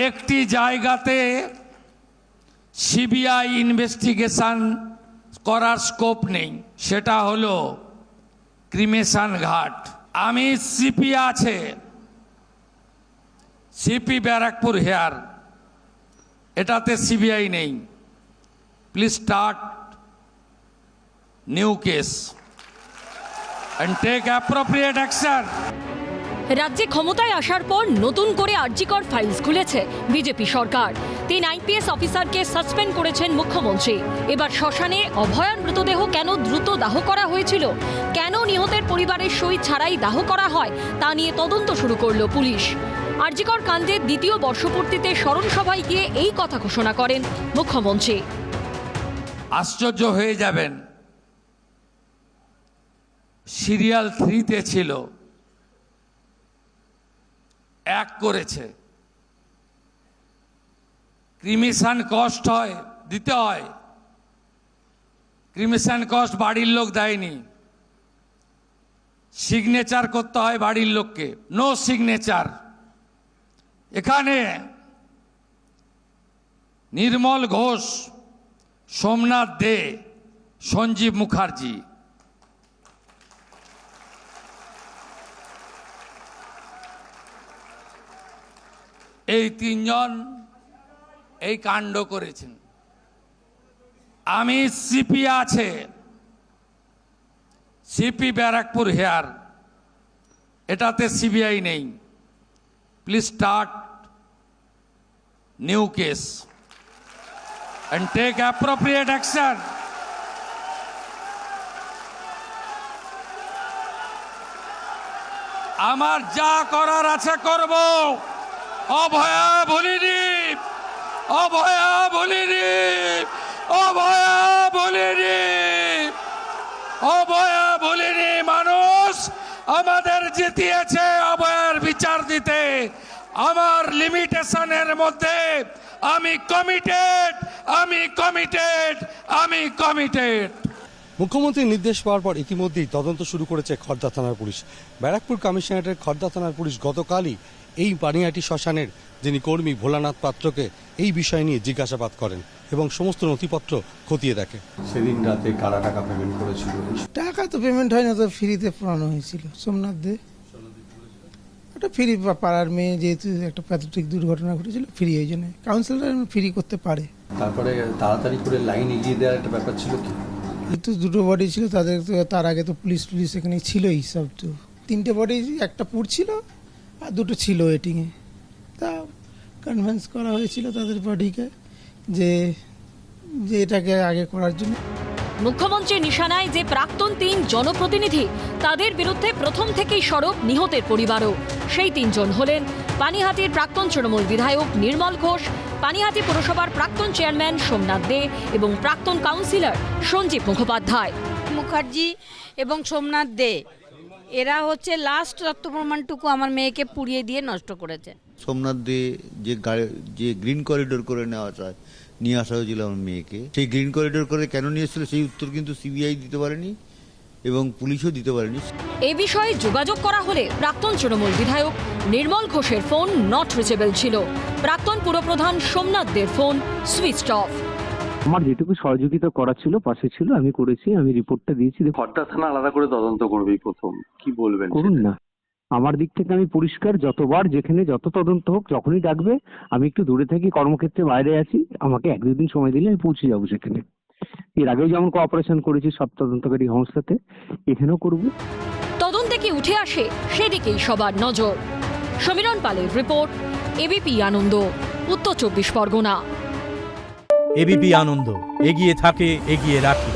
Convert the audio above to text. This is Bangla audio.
একটি জায়গাতে সিবিআই ইনভেস্টিগেশন করার স্কোপ নেই, সেটা হলো ক্রিমেশন ঘাট। আমি সিপি আছে, সিপি ব্যারাকপুর হেয়ার, এটাতে সিবিআই নেই। Please start new case and take appropriate action. রাজ্যে ক্ষমতায় আসার পর নতুন করে আরজিকর ফাইলস খুলেছে বিজেপি সরকার। 3 আইপিএস অফিসারকে সাসপেন্ড করেছেন মুখ্যমন্ত্রী। এবার শ্মশানে অভয়ার মৃতদেহ কেন দ্রুত দাহ করা হয়েছিল, কেন নিহতের পরিবারের সই ছাড়াই দাহ করা হয়, তা নিয়ে তদন্ত শুরু করল পুলিশ। আরজিকর কাণ্ডের দ্বিতীয় বর্ষপূর্তিতে স্মরণ সভায় গিয়ে এই কথা ঘোষণা করেন মুখ্যমন্ত্রী। আশ্চর্য হয়ে যাবেন, সিরিয়াল 3-তে ছিল, 1 করেছে। ক্রিমিশন কস্ট দিতে হয়, ক্রিমিশন কস্ট বাড়ির লোক দেয়নি, সিগনেচার করতে হয় বাড়ির লোককে, নো সিগনেচার। এখানে নির্মল ঘোষ, সোমনাথ দে, সঞ্জীব মুখার্জি, এই 3 জন এই কাণ্ড করেছেন। আমি সিপি আছে, সিপি ব্যারাকপুর হেয়ার, এটাতে সিবিআই নেই। Please start new case and take appropriate action. আমার যা করার আছে করব। অভয়া বলিনি, অভয়া বলিনি, অভয়া বলিনি, অভয়া বলিনি। মানুষ আমাদের জিতিয়েছে অভয়ার বিচার দিতে। আমার লিমিটেশনের মধ্যে আমি কমিটেড, আমি কমিটেড, আমি কমিটেড। মুখ্যমন্ত্রীর নির্দেশ পাওয়ার পর ইতিমধ্যেই তদন্ত শুরু করেছে খড়দা থানার পুলিশ। ব্যারাকপুর কমিশনারেটের খড়দা থানার পুলিশ গতকালই এই পানিহাটি শ্মশানের যিনি কর্মী ভোলানাথ পাত্রকে এই বিষয় নিয়ে জিজ্ঞাসাবাদ করেন এবং সমস্ত নথিপত্র খতিয়ে দেখে। সেদিন রাতে কারা টাকা পেমেন্ট করেছিল? টাকা তো পেমেন্ট হয় না, তো ফ্রিতে পড়ানো হয়েছিল। সোমনাথ দে ওটা ফ্রি, পাড়ার মেয়ে, যেহেতু একটা প্যাথেটিক দুর্ঘটনা ঘটেছিল, ফ্রি, ওই জন্য কাউন্সিলর ফ্রি করতে পারে। তারপরে তাড়াতাড়ি করে লাইন এগিয়ে দেওয়ার একটা ব্যাপার ছিল কি? তো 2টো বডি ছিল তাদের, তো তার আগে তো পুলিশ এখানে ছিলই সব। তো 3টে বডি, একটা পুড়ছিল আর 2টো ছিল ওয়েটিংয়ে। তা কনভিন্স করা হয়েছিল তাদের বডিকে যে এটাকে আগে করার জন্য। মুখ্যমন্ত্রী নিশানায় যে প্রাক্তন 3 জনপ্রতিনিধি, তাদের বিরুদ্ধে প্রথম থেকেই সরব নিহতের পরিবারও। সেই 3 জন হলেন পানিহাটির প্রাক্তন তৃণমূল বিধায়ক নির্মল ঘোষ, পানিহাটি পুরসভার প্রাক্তন চেয়ারম্যান সোমনাথ দে এবং প্রাক্তন কাউন্সিলর সঞ্জীব মুখোপাধ্যায়। মুখার্জি এবং সোমনাথ দে এরা হচ্ছে লাস্ট তথ্য প্রমাণটুকু আমার মেয়েকে পুড়িয়ে দিয়ে নষ্ট করেছে। সোমনাথ দে যে গ্রিন করিডোর করে নিয়ে আসা হয়েছিল আমার মেয়েকে, সেই গ্রিন করিডোর করে কেন নিয়ে এসেছিল সেই উত্তর কিন্তু সিবিআই দিতে পারেনি এবং পুলিশও দিতে পারেনি। এই বিষয়ে যোগাযোগ করা হলে প্রাক্তন তৃণমূল বিধায়ক নির্মল ঘোষের ফোন নট রিচেবল ছিল, প্রাক্তন পুরপ্রধান সোমনাথ দের ফোন সুইচড অফ। আমার যেটুকু সহযোগিতা করা ছিল পাশে ছিল, আমি করেছি, আমি রিপোর্টটা দিয়েছি। খড়দা থানা আলাদা করে তদন্ত করবেই প্রথম, কি বলবেন? করুন না, আমার দিক থেকে আমি পরিষ্কার। যতবার যেখানে যত তদন্ত হোক, যখনই ডাকবে, আমি একটু দূরে থাকি, কর্মক্ষেত্রে বাইরে আছি, আমাকে 1-2 দিন সময় দিলে আমি পৌঁছে যাবো সেখানে। এর আগেও যেমন কোঅপারেশন করেছি সব তদন্তকারী সংস্থাতে, এখানেও করব। তদন্তে কি উঠে আসে সেদিকেই সবার নজর। সমীরণ পালের রিপোর্ট, এবিপি আনন্দ, উত্তর 24 পরগনা। এবিপি আনন্দ, এগিয়ে থাকে, এগিয়ে রাখে।